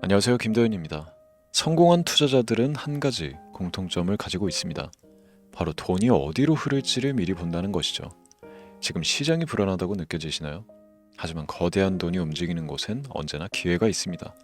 안녕하세요. 김도현입니다. 성공한 투자자들은 한 가지 공통점을 가지고 있습니다. 바로 돈이 어디로 흐를지를 미리 본다는 것이죠. 지금 시장이 불안하다고 느껴지시나요? 하지만 거대한 돈이 움직이는 곳엔 언제나 기회가 있습니다.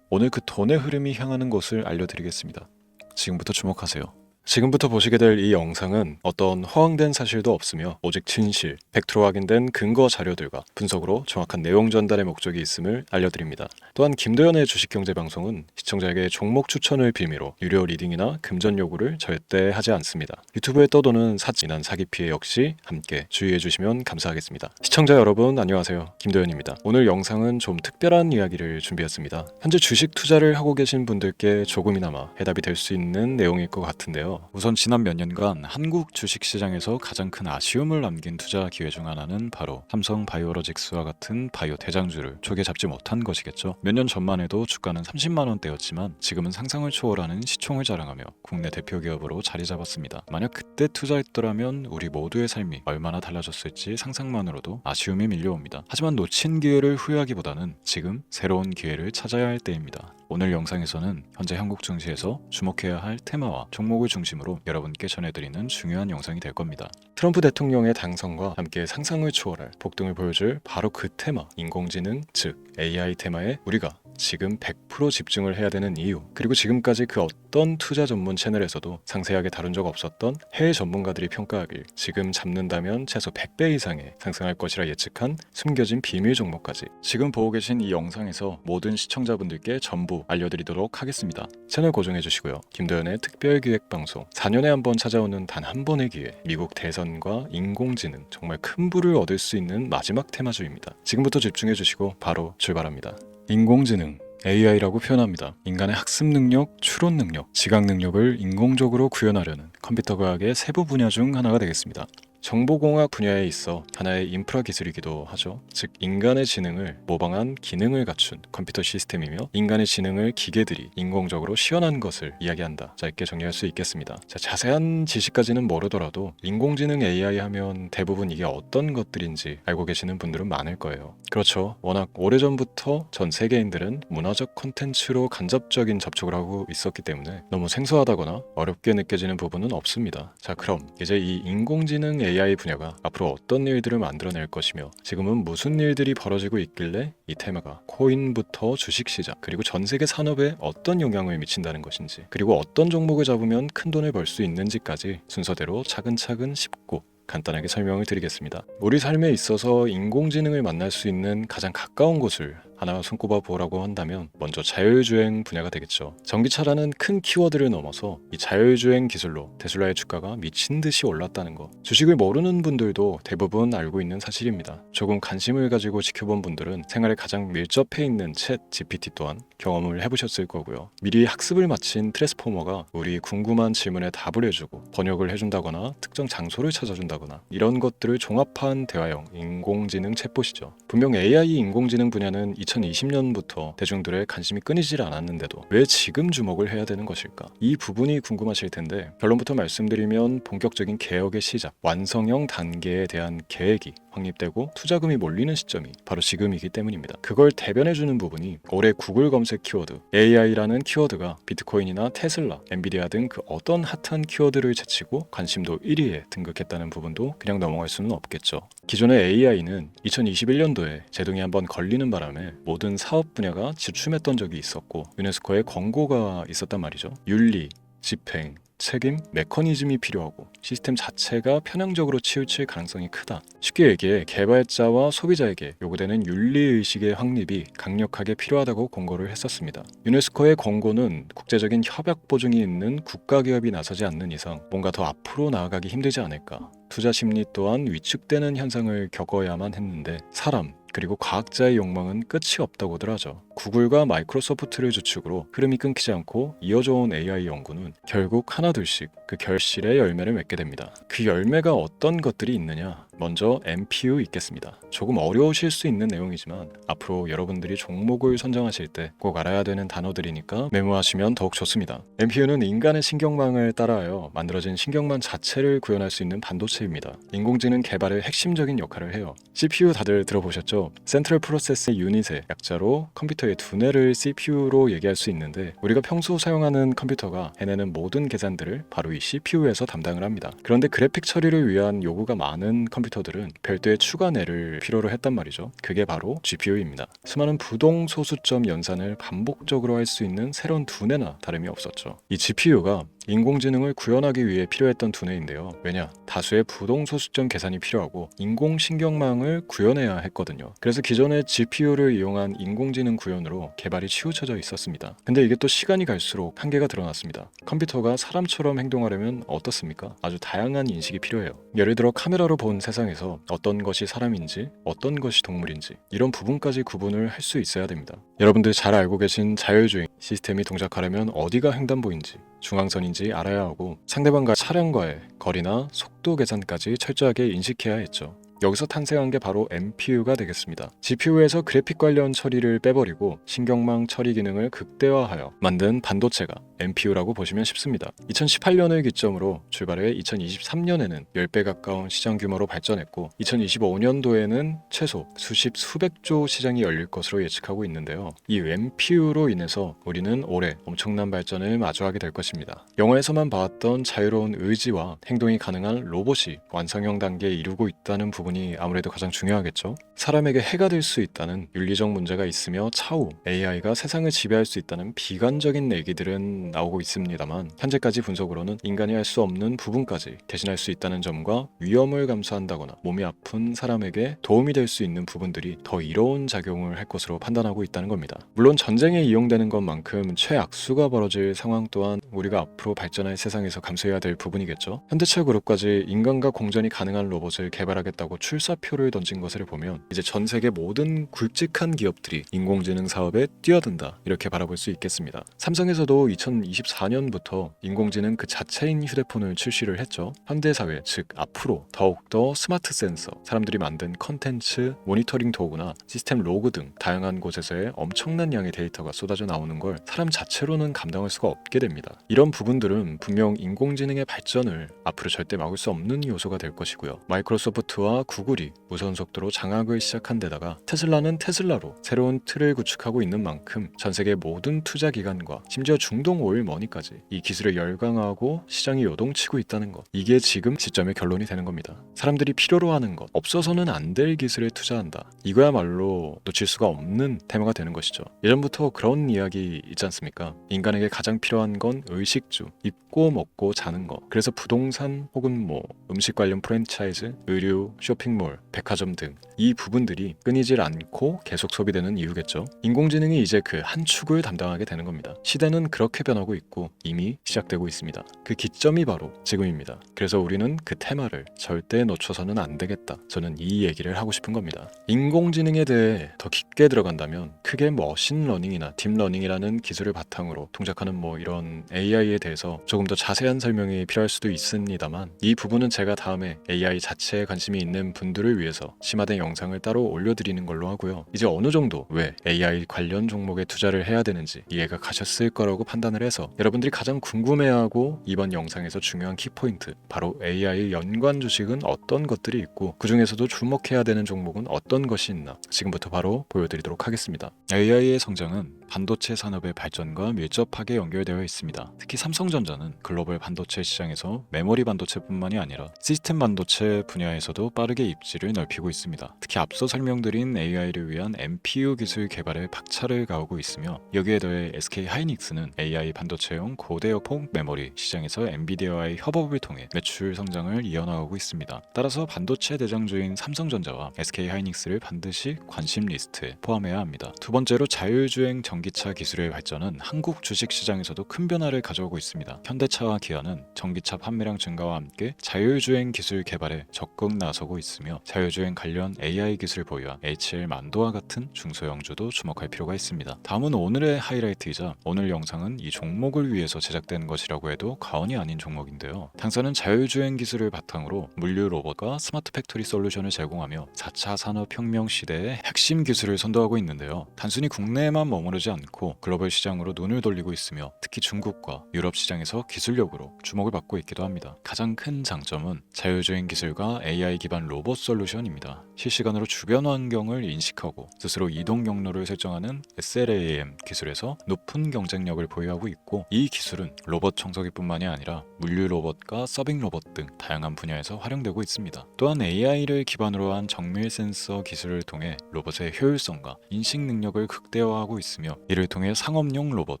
오늘 그 돈의 흐름이 향하는 곳을 알려드리겠습니다. 지금부터 주목하세요. 지금부터 보시게 될 이 영상은 어떤 허황된 사실도 없으며 오직 진실, 100% 확인된 근거 자료들과 분석으로 정확한 내용 전달의 목적이 있음을 알려드립니다. 또한 김도현의 주식경제방송은 시청자에게 종목 추천을 빌미로 유료 리딩이나 금전 요구를 절대 하지 않습니다. 유튜브에 떠도는 사진한 사기 피해 역시 함께 주의해 주시면 감사하겠습니다. 시청자 여러분 안녕하세요. 김도현입니다. 오늘 영상은 좀 특별한 이야기를 준비했습니다. 현재 주식 투자를 하고 계신 분들께 조금이나마 해답이 될 수 있는 내용일 것 같은데요. 우선 지난 몇 년간 한국 주식시장에서 가장 큰 아쉬움을 남긴 투자 기회 중 하나는 바로 삼성 바이오로직스와 같은 바이오 대장주를 조개 잡지 못한 것이겠죠. 몇 년 전만 해도 주가는 30만 원대였지만 지금은 상상을 초월하는 시총을 자랑하며 국내 대표 기업으로 자리 잡았습니다. 만약 그때 투자했더라면 우리 모두의 삶이 얼마나 달라졌을지 상상만으로도 아쉬움이 밀려옵니다. 하지만 놓친 기회를 후회하기보다는 지금 새로운 기회를 찾아야 할 때입니다. 오늘 영상에서는 현재 한국 증시에서 주목해야 할 테마와 종목을 중심으로 여러분께 전해드리는 중요한 영상이 될 겁니다. 트럼프 대통령의 당선과 함께 상상을 초월할 폭등을 보여줄 바로 그 테마, 인공지능, 즉 AI 테마에 우리가 지금 100% 집중을 해야 되는 이유, 그리고 지금까지 그 어떤 투자 전문 채널에서도 상세하게 다룬 적 없었던 해외 전문가들이 평가하길 지금 잡는다면 최소 100배 이상의 상승할 것이라 예측한 숨겨진 비밀 종목까지 지금 보고 계신 이 영상에서 모든 시청자분들께 전부 알려드리도록 하겠습니다. 채널 고정해 주시고요. 김도현의 특별기획방송 4년에 한 번 찾아오는 단 한 번의 기회, 미국 대선과 인공지능, 정말 큰 부를 얻을 수 있는 마지막 테마주입니다. 지금부터 집중해 주시고 바로 출발합니다. 인공지능 AI라고 표현합니다. 인간의 학습 능력, 추론 능력, 지각 능력을 인공적으로 구현하려는 컴퓨터 과학의 세부 분야 중 하나가 되겠습니다. 정보공학 분야에 있어 하나의 인프라 기술이기도 하죠. 즉 인간의 지능을 모방한 기능을 갖춘 컴퓨터 시스템이며 인간의 지능을 기계들이 인공적으로 시연한 것을 이야기한다. 짧게 정리할 수 있겠습니다. 자세한 지식까지는 모르더라도 인공지능 AI 하면 대부분 이게 어떤 것들인지 알고 계시는 분들은 많을 거예요. 그렇죠. 워낙 오래전부터 전 세계인들은 문화적 콘텐츠로 간접적인 접촉을 하고 있었기 때문에 너무 생소하다거나 어렵게 느껴지는 부분은 없습니다. 자, 그럼 이제 이 인공지능 AI 분야가 앞으로 어떤 일들을 만들어낼 것이며 지금은 무슨 일들이 벌어지고 있길래 이 테마가 코인부터 주식시장 그리고 전 세계 산업에 어떤 영향을 미친다는 것인지, 그리고 어떤 종목을 잡으면 큰 돈을 벌 수 있는지까지 순서대로 차근차근 쉽고 간단하게 설명을 드리겠습니다. 우리 삶에 있어서 인공지능을 만날 수 있는 가장 가까운 곳을 하나 손꼽아 보라고 한다면 먼저 자율주행 분야가 되겠죠. 전기차라는 큰 키워드를 넘어서 이 자율주행 기술로 테슬라의 주가가 미친 듯이 올랐다는 거, 주식을 모르는 분들도 대부분 알고 있는 사실입니다. 조금 관심을 가지고 지켜본 분들은 생활에 가장 밀접해 있는 챗 GPT 또한 경험을 해보셨을 거고요. 미리 학습을 마친 트랜스포머가 우리 궁금한 질문에 답을 해주고 번역을 해준다거나 특정 장소를 찾아준다거나 이런 것들을 종합한 대화형 인공지능 챗봇이죠. 분명 AI 인공지능 분야는 2020년부터 대중들의 관심이 끊이질 않았는데도 왜 지금 주목을 해야 되는 것일까? 이 부분이 궁금하실 텐데 결론부터 말씀드리면 본격적인 개혁의 시작, 완성형 단계에 대한 계획이 확립되고 투자금이 몰리는 시점이 바로 지금이기 때문입니다. 그걸 대변해주는 부분이 올해 구글 검색 키워드 AI라는 키워드가 비트코인이나 테슬라, 엔비디아 등 그 어떤 핫한 키워드를 제치고 관심도 1위에 등극했다는 부분도 그냥 넘어갈 수는 없겠죠. 기존의 AI는 2021년도에 제동이 한번 걸리는 바람에 모든 사업 분야가 주춤했던 적이 있었고 유네스코의 권고가 있었단 말이죠. 윤리, 집행, 책임, 메커니즘이 필요하고 시스템 자체가 편향적으로 치우칠 가능성이 크다. 쉽게 얘기해 개발자와 소비자에게 요구되는 윤리의식의 확립이 강력하게 필요하다고 권고를 했었습니다. 유네스코의 권고는 국제적인 협약 보증이 있는 국가기업이 나서지 않는 이상 뭔가 더 앞으로 나아가기 힘들지 않을까. 투자 심리 또한 위축되는 현상을 겪어야만 했는데 사람, 그리고 과학자의 욕망은 끝이 없다고들 하죠. 구글과 마이크로소프트를 주축으로 흐름이 끊기지 않고 이어져온 AI 연구는 결국 하나둘씩 그 결실의 열매를 맺게 됩니다. 그 열매가 어떤 것들이 있느냐? 먼저 MPU 있겠습니다. 조금 어려우실 수 있는 내용이지만 앞으로 여러분들이 종목을 선정하실 때 꼭 알아야 되는 단어들이니까 메모하시면 더욱 좋습니다. MPU는 인간의 신경망을 따라하여 만들어진 신경망 자체를 구현할 수 있는 반도체입니다. 인공지능 개발의 핵심적인 역할을 해요. CPU 다들 들어보셨죠? 센트럴 프로세스 유닛의 약자로 컴퓨터의 두뇌를 CPU로 얘기할 수 있는데, 우리가 평소 사용하는 컴퓨터가 해내는 모든 계산들을 바로 이 CPU에서 담당을 합니다. 그런데 그래픽 처리를 위한 요구가 많은 컴퓨터들은 별도의 추가뇌를 필요로 했단 말이죠. 그게 바로 GPU입니다. 수많은 부동 소수점 연산을 반복적으로 할 수 있는 새로운 두뇌나 다름이 없었죠. 이 GPU가 인공지능을 구현하기 위해 필요했던 두뇌인데요. 왜냐? 다수의 부동 소수점 계산이 필요하고 인공신경망을 구현해야 했거든요. 그래서 기존의 GPU를 이용한 인공지능 구현으로 개발이 치우쳐져 있었습니다. 근데 이게 또 시간이 갈수록 한계가 드러났습니다. 컴퓨터가 사람처럼 행동하려면 어떻습니까? 아주 다양한 인식이 필요해요. 예를 들어 카메라로 본 세상에서 어떤 것이 사람인지, 어떤 것이 동물인지, 이런 부분까지 구분을 할 수 있어야 됩니다. 여러분들 잘 알고 계신 자율주행 시스템이 동작하려면 어디가 횡단보인지, 중앙선인지 알아야 하고, 상대방과 차량과의 거리나 속도 계산까지 철저하게 인식해야 했죠. 여기서 탄생한 게 바로 MPU가 되겠습니다. GPU에서 그래픽 관련 처리를 빼버리고 신경망 처리 기능을 극대화하여 만든 반도체가 MPU라고 보시면 쉽습니다. 2018년을 기점으로 출발해 2023년에는 10배 가까운 시장 규모로 발전했고, 2025년도에는 최소 수백조 시장이 열릴 것으로 예측하고 있는데요. 이 MPU로 인해서 우리는 올해 엄청난 발전을 마주하게 될 것입니다. 영화에서만 봐왔던 자유로운 의지와 행동이 가능한 로봇이 완성형 단계에 이르고 있다는 부분이 아무래도 가장 중요하겠죠. 사람에게 해가 될 수 있다는 윤리적 문제가 있으며 차후 AI가 세상을 지배할 수 있다는 비관적인 얘기들은 나오고 있습니다만, 현재까지 분석으로는 인간이 할 수 없는 부분까지 대신할 수 있다는 점과 위험을 감수한다거나 몸이 아픈 사람에게 도움이 될 수 있는 부분들이 더 이로운 작용을 할 것으로 판단하고 있다는 겁니다. 물론 전쟁에 이용되는 것만큼 최악수가 벌어질 상황 또한 우리가 앞으로 발전할 세상에서 감수해야 될 부분이겠죠. 현대차 그룹까지 인간과 공전이 가능한 로봇을 개발하겠다고 출사표를 던진 것을 보면 이제 전 세계 모든 굵직한 기업들이 인공지능 사업에 뛰어든다, 이렇게 바라볼 수 있겠습니다. 삼성에서도 2024년부터 인공지능 그 자체인 휴대폰을 출시를 했죠. 현대사회, 즉 앞으로 더욱더 스마트 센서, 사람들이 만든 컨텐츠, 모니터링 도구나 시스템 로그 등 다양한 곳에서의 엄청난 양의 데이터가 쏟아져 나오는 걸 사람 자체로는 감당할 수가 없게 됩니다. 이런 부분들은 분명 인공지능의 발전을 앞으로 절대 막을 수 없는 요소가 될 것이고요. 마이크로소프트와 구글이 무선 속도로 장악을 시작한 데다가 테슬라는 테슬라로 새로운 틀을 구축하고 있는 만큼 전 세계 모든 투자 기관과 심지어 중동 오일머니까지 이 기술에 열광하고 시장이 요동치고 있다는 것, 이게 지금 시점의 결론이 되는 겁니다. 사람들이 필요로 하는 것, 없어서는 안 될 기술에 투자한다, 이거야말로 놓칠 수가 없는 테마가 되는 것이죠. 예전부터 그런 이야기 있지 않습니까? 인간에게 가장 필요한 건 의식주, 입고 먹고 자는 것. 그래서 부동산 혹은 음식 관련 프랜차이즈, 의류, 쇼핑몰, 백화점 등 이 부분들이 끊이질 않고 계속 소비되는 이유겠죠. 인공지능이 이제 그 한 축을 담당하게 되는 겁니다. 시대는 그렇게 변하고 있고 이미 시작되고 있습니다. 그 기점이 바로 지금입니다. 그래서 우리는 그 테마를 절대 놓쳐서는 안 되겠다, 저는 이 얘기를 하고 싶은 겁니다. 인공지능에 대해 더 깊게 들어간다면 크게 머신러닝이나 딥러닝이라는 기술을 바탕으로 동작하는 이런 AI에 대해서 조금 더 자세한 설명이 필요할 수도 있습니다만, 이 부분은 제가 다음에 AI 자체에 관심이 있는 분들을 위해서 심화된 영상을 따로 올려드리는 걸로 하고요. 이제 어느 정도 왜 AI 관련 종목에 투자를 해야 되는지 이해가 가셨을 거라고 판단을 해서, 여러분들이 가장 궁금해하고 이번 영상에서 중요한 키포인트, 바로 AI 연관 주식은 어떤 것들이 있고 그 중에서도 주목해야 되는 종목은 어떤 것이 있나, 지금부터 바로 보여드리도록 하겠습니다. AI의 성장은 반도체 산업의 발전과 밀접하게 연결되어 있습니다. 특히 삼성전자는 글로벌 반도체 시장에서 메모리 반도체뿐만이 아니라 시스템 반도체 분야에서도 빠르게 입지를 넓히고 있습니다. 특히 앞서 설명드린 AI를 위한 MPU 기술 개발에 박차를 가하고 있으며, 여기에 더해 SK 하이닉스는 AI 반도체용 고대역폭 메모리 시장에서 엔비디아와의 협업을 통해 매출 성장을 이어나가고 있습니다. 따라서 반도체 대장주인 삼성전자와 SK 하이닉스를 반드시 관심 리스트에 포함해야 합니다. 두 번째로 자율주행 전기차 기술의 발전은 한국 주식시장에서도 큰 변화를 가져오고 있습니다. 현대차와 기아는 전기차 판매량 증가와 함께 자율주행 기술 개발에 적극 나서고 있으며 자율주행 관련 AI 기술 보유한 HL만도와 같은 중소형주도 주목할 필요가 있습니다. 다음은 오늘의 하이라이트이자 오늘 영상은 이 종목을 위해서 제작된 것이라고 해도 과언이 아닌 종목인데요. 당사는 자율주행 기술을 바탕으로 물류 로봇과 스마트 팩토리 솔루션을 제공하며 4차 산업혁명 시대의 핵심 기술을 선도하고 있는데요. 단순히 국내에만 머무르지 않고 글로벌 시장으로 눈을 돌리고 있으며 특히 중국과 유럽 시장에서 기술력으로 주목을 받고 있기도 합니다. 가장 큰 장점은 자율주행 기술과 AI 기반 로봇 솔루션입니다. 실시간으로 주변 환경을 인식하고 스스로 이동 경로를 설정하는 SLAM 기술에서 높은 경쟁력을 보유하고 있고, 이 기술은 로봇 청소기뿐만이 아니라 물류 로봇과 서빙 로봇 등 다양한 분야에서 활용되고 있습니다. 또한 AI를 기반으로 한 정밀 센서 기술을 통해 로봇의 효율성과 인식 능력을 극대화하고 있으며, 이를 통해 상업용 로봇,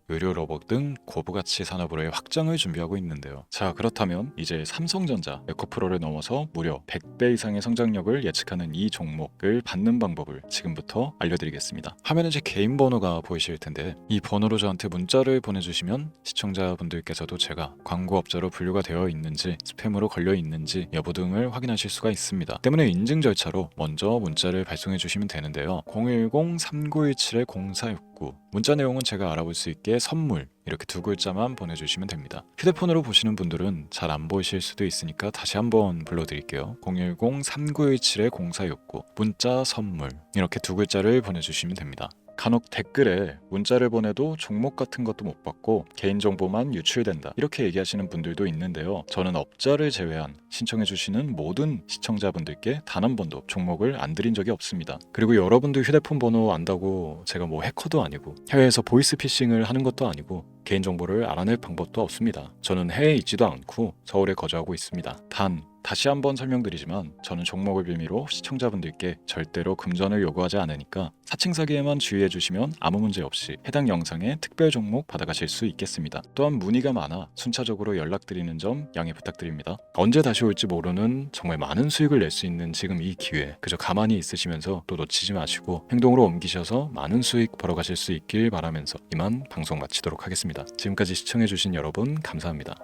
의료 로봇 등 고부가치 산업으로의 확장을 준비하고 있는데요. 자, 그렇다면 이제 삼성전자 에코프로를 넘어서 무려 100배 이상의 성장력을 예측하는 이 종목을 받는 방법을 지금부터 알려드리겠습니다. 화면에 제 개인 번호가 보이실 텐데, 이 번호로 저한테 문자를 보내주시면 시청자분들께서도 제가 광고업자로 분류가 되어 있는지 스팸으로 걸려 있는지 여부 등을 확인하실 수가 있습니다. 때문에 인증 절차로 먼저 문자를 발송해 주시면 되는데요. 010-3917-0469 문자 내용은 제가 알아볼 수 있게 선물 이렇게 두 글자만 보내주시면 됩니다. 휴대폰으로 보시는 분들은 잘 안 보이실 수도 있으니까 다시 한번 불러드릴게요. 010-3917-0469 문자 선물 이렇게 두 글자를 보내주시면 됩니다. 간혹 댓글에 문자를 보내도 종목 같은 것도 못 받고 개인정보만 유출된다 이렇게 얘기하시는 분들도 있는데요. 저는 업자를 제외한 신청해주시는 모든 시청자분들께 단 한 번도 종목을 안 드린 적이 없습니다. 그리고 여러분들 휴대폰 번호 안다고 제가 뭐 해커도 아니고 해외에서 보이스피싱을 하는 것도 아니고 개인정보를 알아낼 방법도 없습니다. 저는 해외에 있지도 않고 서울에 거주하고 있습니다. 다시 한번 설명드리지만 저는 종목을 빌미로 시청자분들께 절대로 금전을 요구하지 않으니까 사칭 사기에만 주의해 주시면 아무 문제 없이 해당 영상에 특별 종목 받아가실 수 있겠습니다. 또한 문의가 많아 순차적으로 연락드리는 점 양해 부탁드립니다. 언제 다시 올지 모르는 정말 많은 수익을 낼 수 있는 지금 이 기회 그저 가만히 있으시면서 또 놓치지 마시고 행동으로 옮기셔서 많은 수익 벌어가실 수 있길 바라면서 이만 방송 마치도록 하겠습니다. 지금까지 시청해 주신 여러분 감사합니다.